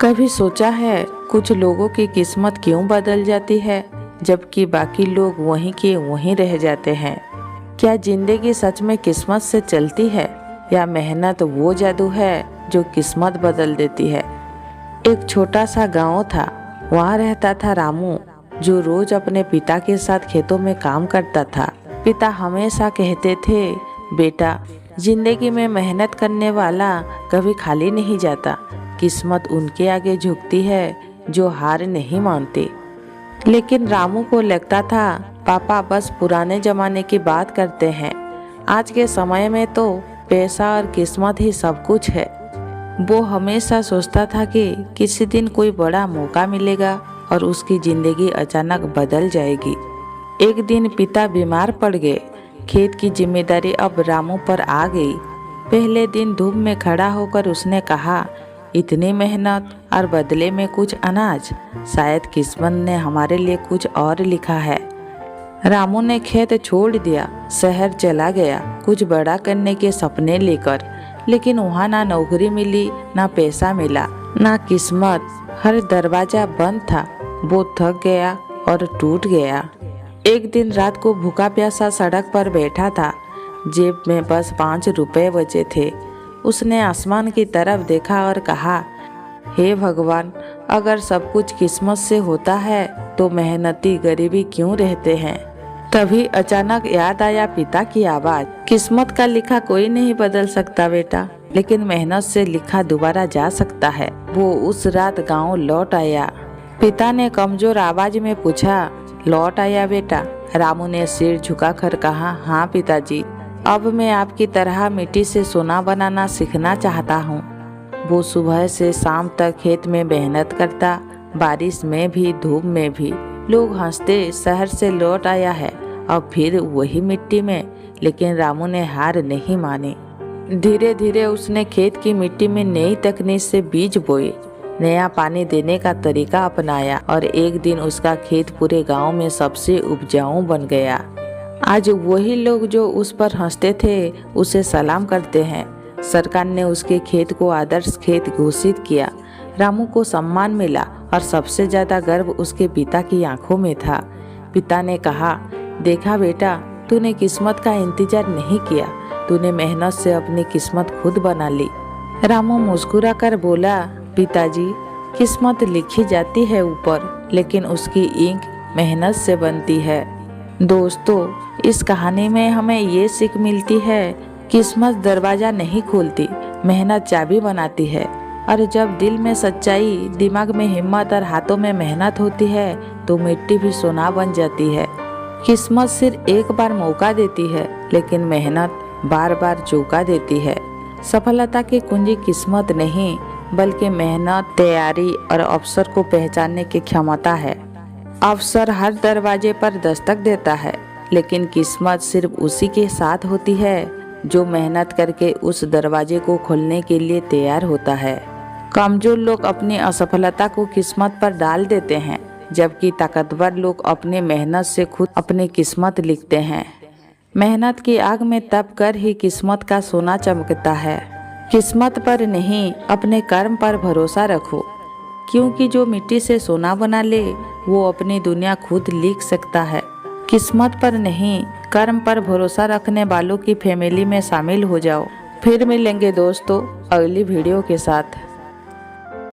कभी सोचा है कुछ लोगों की किस्मत क्यों बदल जाती है जबकि बाकी लोग वहीं के वहीं रह जाते हैं। क्या जिंदगी सच में किस्मत से चलती है या मेहनत वो जादू है जो किस्मत बदल देती है। एक छोटा सा गांव था। वहाँ रहता था रामू, जो रोज अपने पिता के साथ खेतों में काम करता था। पिता हमेशा कहते थे, बेटा, जिंदगी में मेहनत करने वाला कभी खाली नहीं जाता। किस्मत उनके आगे झुकती है जो हार नहीं मानते। लेकिन रामू को लगता था पापा बस पुराने जमाने की बात करते हैं। आज के समय में तो पैसा और किस्मत ही सब कुछ है। वो हमेशा सोचता था कि किसी दिन कोई बड़ा मौका मिलेगा और उसकी जिंदगी अचानक बदल जाएगी। एक दिन पिता बीमार पड़ गए। खेत की जिम्मेदारी अब रामू पर आ गई। पहले दिन धूप में खड़ा होकर उसने कहा, इतनी मेहनत और बदले में कुछ अनाज, शायद किस्मत ने हमारे लिए कुछ और लिखा है। रामू ने खेत छोड़ दिया, शहर चला गया कुछ बड़ा करने के सपने लेकर। लेकिन वहाँ ना नौकरी मिली, ना पैसा मिला, ना किस्मत। हर दरवाजा बंद था। वो थक गया और टूट गया। एक दिन रात को भूखा प्यासा सड़क पर बैठा था। जेब में बस 5 रुपए बचे थे। उसने आसमान की तरफ देखा और कहा, हे भगवान, अगर सब कुछ किस्मत से होता है तो मेहनती गरीबी क्यों रहते हैं। तभी अचानक याद आया पिता की आवाज, किस्मत का लिखा कोई नहीं बदल सकता बेटा, लेकिन मेहनत से लिखा दोबारा जा सकता है। वो उस रात गांव लौट आया। पिता ने कमजोर आवाज में पूछा, लौट आया बेटा? रामू ने सिर झुकाकर कहा, हाँ पिताजी, अब मैं आपकी तरह मिट्टी से सोना बनाना सीखना चाहता हूँ। वो सुबह से शाम तक खेत में मेहनत करता, बारिश में भी धूप में भी। लोग हंसते, शहर से लौट आया है, अब फिर वही मिट्टी में। लेकिन रामू ने हार नहीं मानी। धीरे धीरे उसने खेत की मिट्टी में नई तकनीक से बीज बोए, नया पानी देने का तरीका अपनाया और एक दिन उसका खेत पूरे गांव में सबसे उपजाऊ बन गया। आज वही लोग जो उस पर हंसते थे उसे सलाम करते हैं। सरकार ने उसके खेत को आदर्श खेत घोषित किया। रामू को सम्मान मिला और सबसे ज्यादा गर्व उसके पिता की आंखों में था। पिता ने कहा, देखा बेटा, तूने किस्मत का इंतजार नहीं किया, तूने मेहनत से अपनी किस्मत खुद बना ली। रामू मुस्कुरा कर बोला, पिताजी, किस्मत लिखी जाती है ऊपर, लेकिन उसकी इंक मेहनत से बनती है। दोस्तों, इस कहानी में हमें ये सीख मिलती है, किस्मत दरवाजा नहीं खोलती, मेहनत चाबी बनाती है। और जब दिल में सच्चाई, दिमाग में हिम्मत और हाथों में मेहनत होती है तो मिट्टी भी सोना बन जाती है। किस्मत सिर्फ एक बार मौका देती है, लेकिन मेहनत बार बार चौका देती है। सफलता की कुंजी किस्मत नहीं, बल्कि मेहनत, तैयारी और अवसर को पहचानने की क्षमता है। अवसर हर दरवाजे पर दस्तक देता है, लेकिन किस्मत सिर्फ उसी के साथ होती है जो मेहनत करके उस दरवाजे को खोलने के लिए तैयार होता है। कमजोर लोग अपनी असफलता को किस्मत पर डाल देते हैं, जबकि ताकतवर लोग अपने मेहनत से खुद अपनी किस्मत लिखते हैं। मेहनत की आग में तप कर ही किस्मत का सोना चमकता है। किस्मत पर नहीं, अपने कर्म पर भरोसा रखो, क्योंकि जो मिट्टी से सोना बना ले वो अपनी दुनिया खुद लिख सकता है। किस्मत पर नहीं, कर्म पर भरोसा रखने वालों की फैमिली में शामिल हो जाओ। फिर मिलेंगे दोस्तों अगली वीडियो के साथ।